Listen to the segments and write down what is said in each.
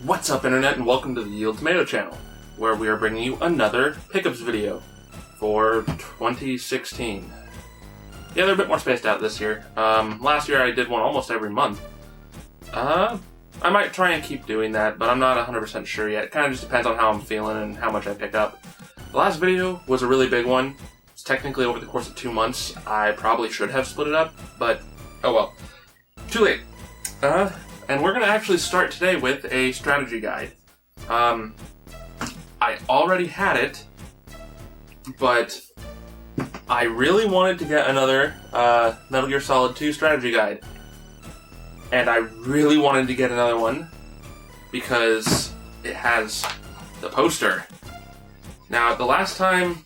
What's up, Internet, and welcome to the YieldTomato channel, where we are bringing you another pickups video for 2016. Yeah, they're a bit more spaced out this year. Last year I did one almost every month. I might try and keep doing that, but I'm not 100% sure yet. It kind of just depends on how I'm feeling and how much I pick up. The last video was a really big one. It's technically over the course of 2 months. I probably should have split it up, but oh well. Too late. And we're going to actually start today with a strategy guide. I already had it, but I really wanted to get another Metal Gear Solid 2 strategy guide. And I really wanted to get another one because it has the poster. Now, the last time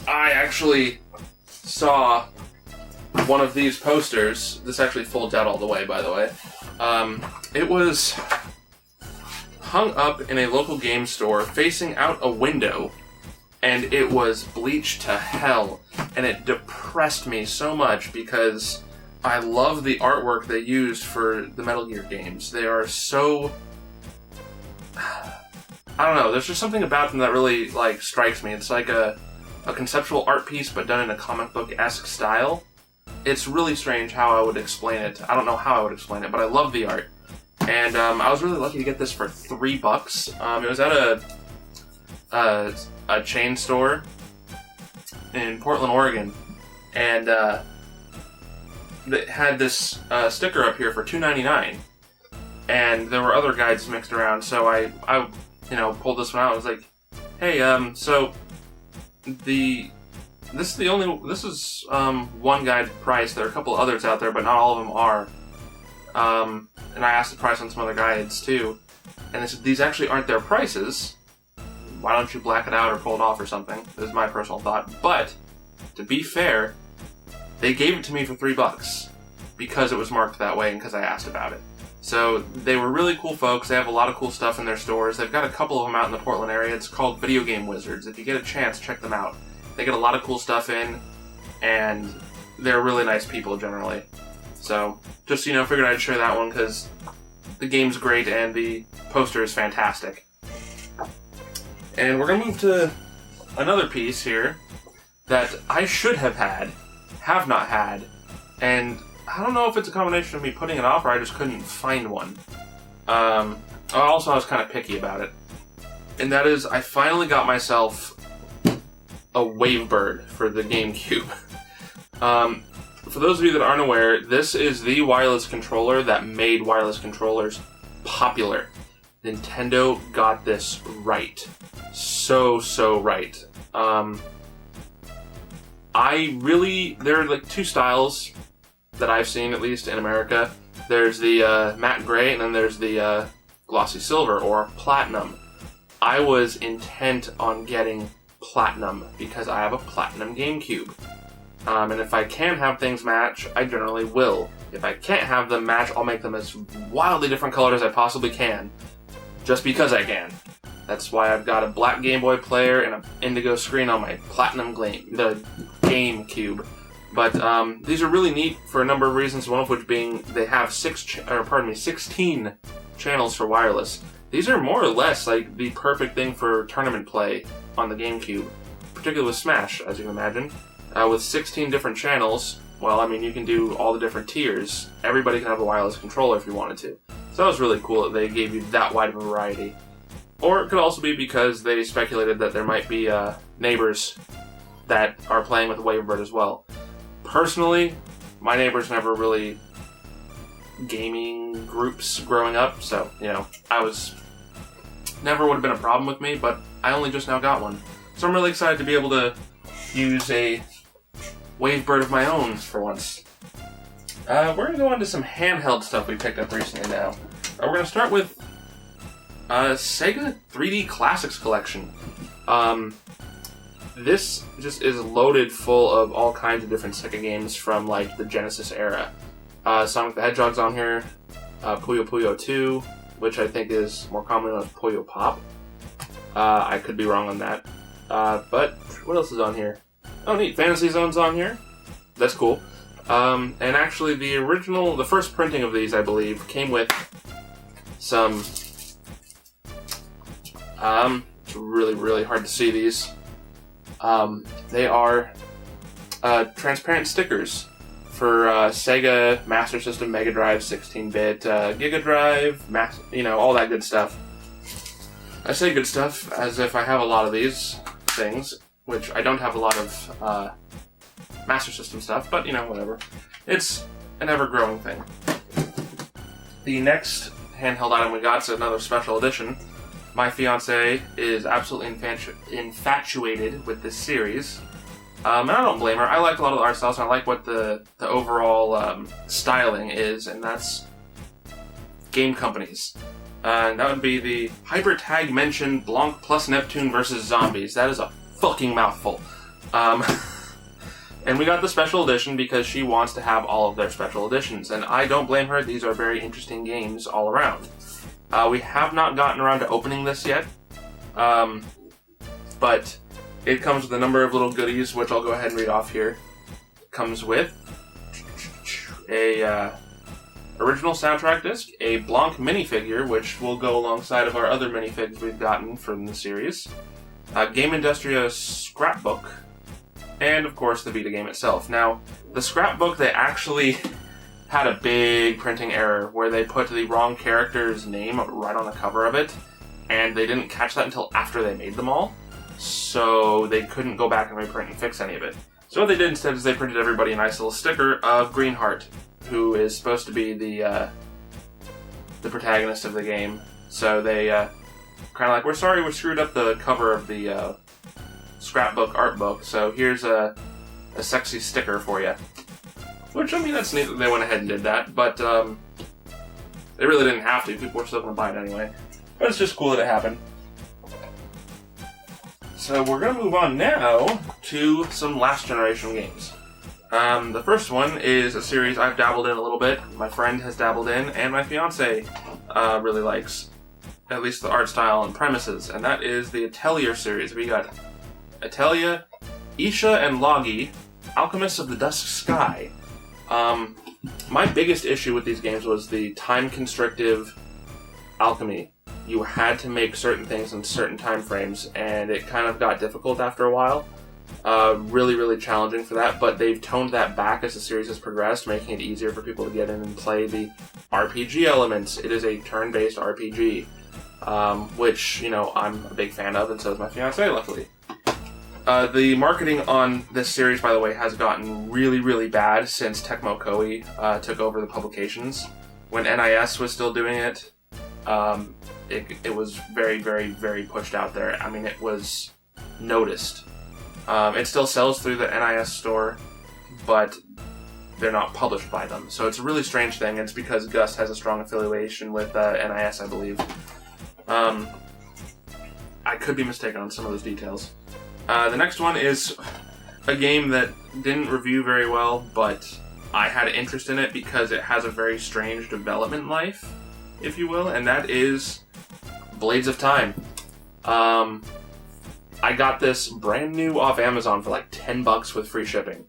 I actually saw one of these posters, this actually folds out all the way, by the way. It was hung up in a local game store facing out a window, and it was bleached to hell, and it depressed me so much because I love the artwork they used for the Metal Gear games. They are so... I don't know, there's just something about them that really, strikes me. It's like a conceptual art piece, but done in a comic book-esque style. It's really strange how I would explain it. I don't know how I would explain it, but I love the art. And I was really lucky to get this for $3. It was at a chain store in Portland, Oregon, and it had this sticker up here for $2.99. And there were other guides mixed around, so I pulled this one out. I was like, hey, so this is one guide price. There are a couple others out there, but not all of them are. And I asked the price on some other guides too, and they said these actually aren't their prices. Why don't you black it out or pull it off or something? This is my personal thought. But to be fair, they gave it to me for $3 because it was marked that way and because I asked about it. So they were really cool folks. They have a lot of cool stuff in their stores. They've got a couple of them out in the Portland area. It's called Video Game Wizards. If you get a chance, check them out. They get a lot of cool stuff in, and they're really nice people generally. So, just, figured I'd share that one because the game's great and the poster is fantastic. And we're going to move to another piece here that I should have not had, and I don't know if it's a combination of me putting it off or I just couldn't find one. Also, I was kind of picky about it. And that is, I finally got myself a Wavebird for the GameCube. For those of you that aren't aware, this is the wireless controller that made wireless controllers popular. Nintendo got this right. So right. There are two styles that I've seen, at least in America. There's the matte gray, and then there's the glossy silver, or platinum. I was intent on getting platinum because I have a platinum GameCube. And if I can have things match, I generally will. If I can't have them match, I'll make them as wildly different colors as I possibly can, just because I can. That's why I've got a black Game Boy player and an indigo screen on my platinum the GameCube. But these are really neat for a number of reasons, one of which being they have 16 channels for wireless. These are more or less like the perfect thing for tournament play on the GameCube, particularly with Smash, as you can imagine. With 16 different channels, you can do all the different tiers. Everybody can have a wireless controller if you wanted to. So that was really cool that they gave you that wide of a variety. Or it could also be because they speculated that there might be neighbors that are playing with the Wavebird as well. Personally, my neighbors never really gaming groups growing up, so, never would have been a problem with me, but I only just now got one. So I'm really excited to be able to use a Wavebird of my own for once. We're going to go into some handheld stuff we picked up recently now. We're going to start with Sega 3D Classics Collection. This just is loaded full of all kinds of different Sega games from, the Genesis era. Sonic the Hedgehog's on here, Puyo Puyo 2, which I think is more commonly known as Puyo Pop. I could be wrong on that. But what else is on here? Oh, neat. Fantasy Zone's on here. That's cool. And actually, the first printing of these, I believe, came with some It's really, really hard to see these. They are transparent stickers for Sega, Master System, Mega Drive, 16-bit, Giga Drive, all that good stuff. I say good stuff as if I have a lot of these things, which I don't have a lot of Master System stuff, but, whatever. It's an ever-growing thing. The next handheld item we got is another special edition. My fiancée is absolutely infatuated with this series. And I don't blame her. I like a lot of the art styles, and I like what the overall styling is, and that's game companies. And that would be the HyperTagmention Blanc plus Neptune versus Zombies. That is a fucking mouthful. And we got the special edition because she wants to have all of their special editions, and I don't blame her. These are very interesting games all around. We have not gotten around to opening this yet, but it comes with a number of little goodies, which I'll go ahead and read off here. It comes with a original soundtrack disc, a Blanc minifigure, which will go alongside of our other minifigs we've gotten from the series, a Game Industria scrapbook, and of course the Vita game itself. Now, the scrapbook, they actually had a big printing error where they put the wrong character's name right on the cover of it, and they didn't catch that until after they made them all, so they couldn't go back and reprint and fix any of it. So what they did instead is they printed everybody a nice little sticker of Greenheart, who is supposed to be the protagonist of the game. So they kind of like, we're sorry we screwed up the cover of the scrapbook art book, so here's a sexy sticker for you. Which, that's neat that they went ahead and did that, but they really didn't have to. People were still going to buy it anyway. But it's just cool that it happened. So we're going to move on now to some last generation games. The first one is a series I've dabbled in a little bit, my friend has dabbled in, and my fiance really likes, at least the art style and premises, and that is the Attelier series. We got Attelier, Escha, and Logy, Alchemists of the Dusk Sky. My biggest issue with these games was the time-constrictive alchemy. You had to make certain things in certain time frames, and it kind of got difficult after a while. Really, really challenging for that, but they've toned that back as the series has progressed, making it easier for people to get in and play the RPG elements. It is a turn-based RPG, which, I'm a big fan of, and so is my fiancé, luckily. The marketing on this series, by the way, has gotten really, really bad since Tecmo Koei took over the publications. When NIS was still doing it, it was very, very, very pushed out there. It was noticed. It still sells through the NIS store, but they're not published by them. So it's a really strange thing. It's because Gus has a strong affiliation with NIS, I believe. I could be mistaken on some of those details. The next one is a game that didn't review very well, but I had interest in it because it has a very strange development life, if you will, and that is Blades of Time. I got this brand new off Amazon for like $10 with free shipping.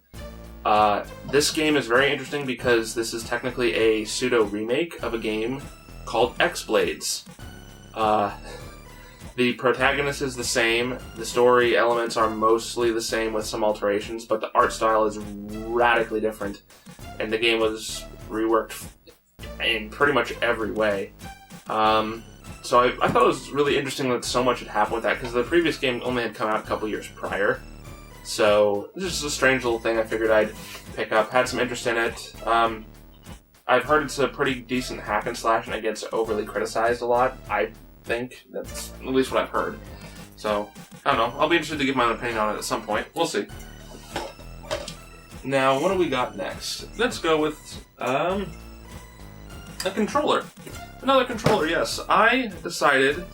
This game is very interesting because this is technically a pseudo-remake of a game called X-Blades. The protagonist is the same, the story elements are mostly the same with some alterations, but the art style is radically different, and the game was reworked in pretty much every way. So I thought it was really interesting that so much had happened with that, because the previous game only had come out a couple years prior. So this is just a strange little thing I figured I'd pick up. Had some interest in it. I've heard it's a pretty decent hack and slash, and it gets overly criticized a lot. I think that's at least what I've heard. So, I don't know. I'll be interested to give my own opinion on it at some point. We'll see. Now, what do we got next? Let's go with a controller. Another controller, yes. I decided,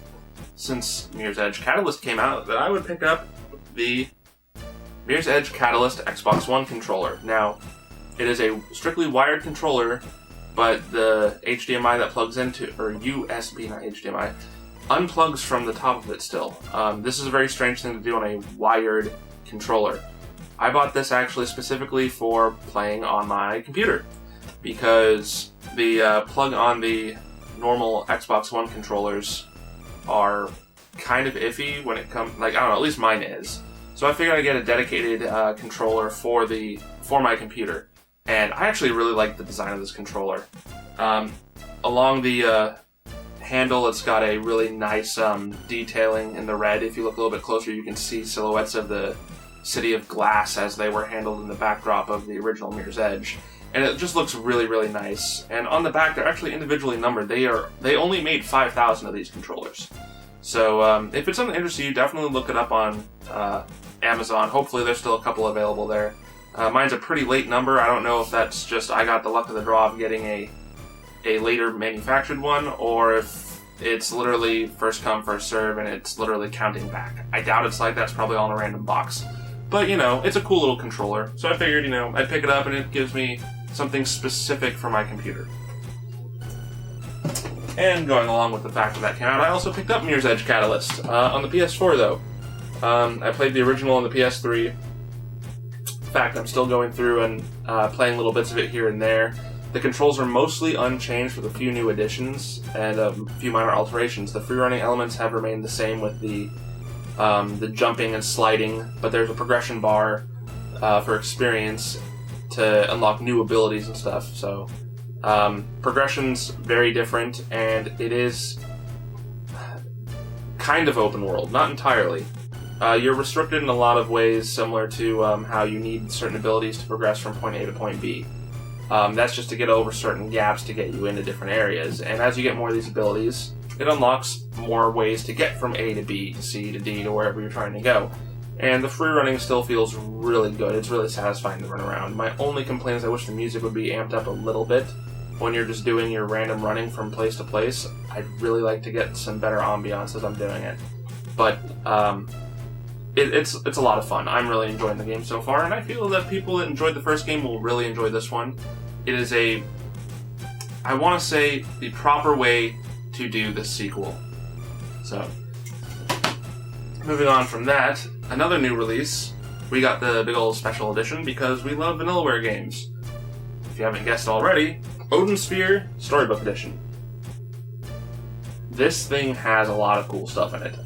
since Mirror's Edge Catalyst came out, that I would pick up the Mirror's Edge Catalyst Xbox One controller. Now, it is a strictly wired controller, but the HDMI that plugs into, or USB, not HDMI, unplugs from the top of it still. This is a very strange thing to do on a wired controller. I bought this actually specifically for playing on my computer, because the plug on the normal Xbox One controllers are kind of iffy when it comes, like, I don't know, at least mine is. So I figured I'd get a dedicated controller for my computer. And I actually really like the design of this controller. Along the handle, it's got a really nice detailing in the red. If you look a little bit closer, you can see silhouettes of the City of Glass as they were handled in the backdrop of the original Mirror's Edge. And it just looks really, really nice. And on the back, they're actually individually numbered. They only made 5,000 of these controllers. So if it's something that interests you, definitely look it up on Amazon. Hopefully there's still a couple available there. Mine's a pretty late number. I don't know if that's just I got the luck of the draw of getting a later manufactured one, or if it's literally first come, first serve, and it's literally counting back. I doubt it's like that. It's probably all in a random box. But, it's a cool little controller. So I figured, I'd pick it up and it gives me something specific for my computer. And going along with the fact that came out, I also picked up Mirror's Edge Catalyst on the PS4, though. I played the original on the PS3. In fact, I'm still going through and playing little bits of it here and there. The controls are mostly unchanged with a few new additions and a few minor alterations. The free-running elements have remained the same with the jumping and sliding, but there's a progression bar for experience to unlock new abilities and stuff. So progression's very different, and it is kind of open world, not entirely. You're restricted in a lot of ways, similar to how you need certain abilities to progress from point A to point B. That's just to get over certain gaps to get you into different areas. And as you get more of these abilities, it unlocks more ways to get from A to B to C to D to wherever you're trying to go. And the free running still feels really good. It's really satisfying to run around. My only complaint is I wish the music would be amped up a little bit when you're just doing your random running from place to place. I'd really like to get some better ambiance as I'm doing it. But it's a lot of fun. I'm really enjoying the game so far, and I feel that people that enjoyed the first game will really enjoy this one. It is I want to say, the proper way to do the sequel. So, moving on from that, another new release. We got the big old special edition because we love Vanillaware games. If you haven't guessed already, Odin Sphere Storybook Edition. This thing has a lot of cool stuff in it.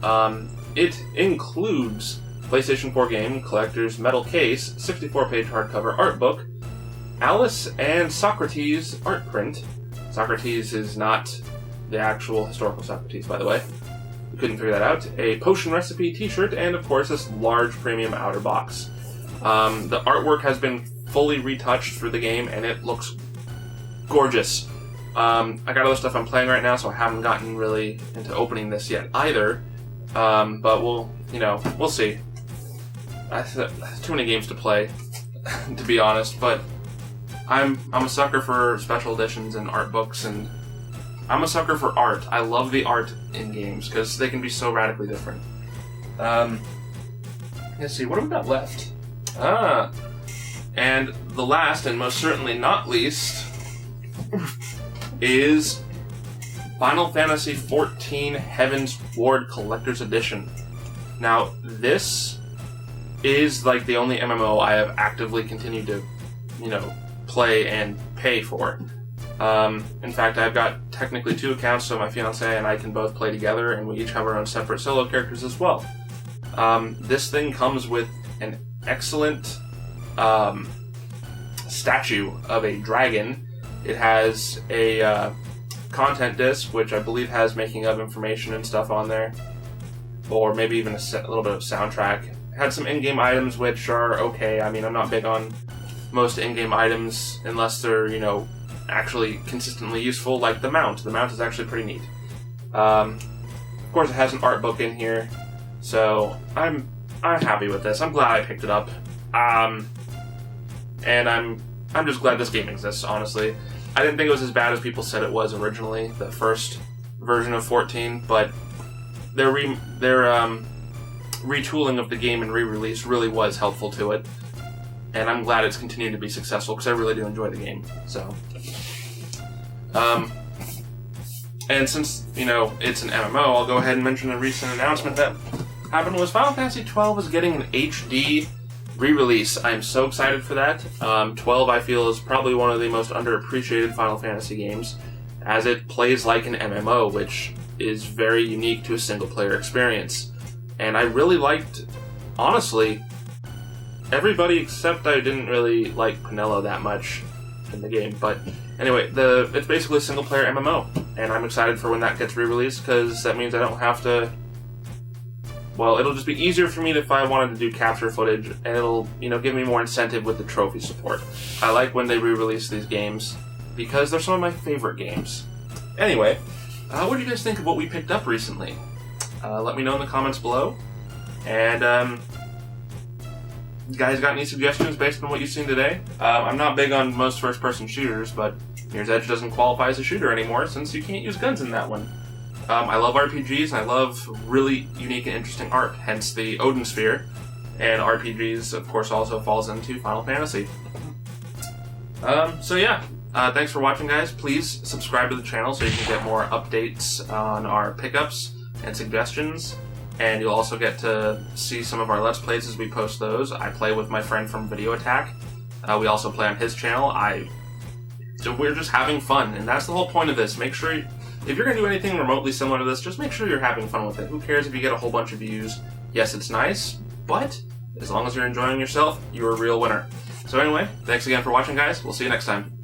It includes PlayStation 4 game, Collector's Metal Case, 64-page hardcover art book, Alice and Socrates art print. Socrates is not the actual historical Socrates, by the way. You couldn't figure that out. A potion recipe t-shirt, and of course this large premium outer box. The artwork has been fully retouched for the game, and it looks gorgeous. I got other stuff I'm playing right now, so I haven't gotten really into opening this yet either. But we'll see. Too many games to play, to be honest. But I'm a sucker for special editions and art books, and I'm a sucker for art. I love the art in games because they can be so radically different. Let's see, what have we got left? And the last, and most certainly not least, is Final Fantasy XIV Heavensward Collector's Edition. Now, this is like the only MMO I have actively continued to, play and pay for. In fact, I've got technically 2 accounts, so my fiancé and I can both play together, and we each have our own separate solo characters as well. This thing comes with an excellent statue of a dragon. It has a content disc, which I believe has making of information and stuff on there, or maybe even a little bit of soundtrack. It had some in-game items, which are okay. I mean, I'm not big on most in-game items unless they're, actually consistently useful, like the mount. The mount is actually pretty neat. Of course, it has an art book in here, so I'm happy with this. I'm glad I picked it up, and I'm just glad this game exists. Honestly, I didn't think it was as bad as people said it was originally, the first version of 14, but their retooling of the game and re-release really was helpful to it. And I'm glad it's continued to be successful, because I really do enjoy the game. So, and since, it's an MMO, I'll go ahead and mention a recent announcement that happened was Final Fantasy XII is getting an HD re-release. I'm so excited for that. 12, I feel, is probably one of the most underappreciated Final Fantasy games, as it plays like an MMO, which is very unique to a single-player experience. And I really liked, honestly, everybody except I didn't really like Penelo that much in the game. But anyway, it's basically a single-player MMO, and I'm excited for when that gets re-released, because that means I don't have to... Well, it'll just be easier for me if I wanted to do capture footage, and it'll, give me more incentive with the trophy support. I like when they re-release these games, because they're some of my favorite games. Anyway, what do you guys think of what we picked up recently? Let me know in the comments below. And, you guys got any suggestions based on what you've seen today? I'm not big on most first-person shooters, but Mirror's Edge doesn't qualify as a shooter anymore, since you can't use guns in that one. I love RPGs, and I love really unique and interesting art, hence the Odin sphere. And RPGs, of course, also falls into Final Fantasy. So yeah, thanks for watching, guys. Please subscribe to the channel so you can get more updates on our pickups and suggestions. And you'll also get to see some of our Let's Plays as we post those. I play with my friend from Video Attack. We also play on his channel. So we're just having fun, and that's the whole point of this. Make sure, if you're going to do anything remotely similar to this, just make sure you're having fun with it. Who cares if you get a whole bunch of views? Yes, it's nice, but as long as you're enjoying yourself, you're a real winner. So anyway, thanks again for watching, guys. We'll see you next time.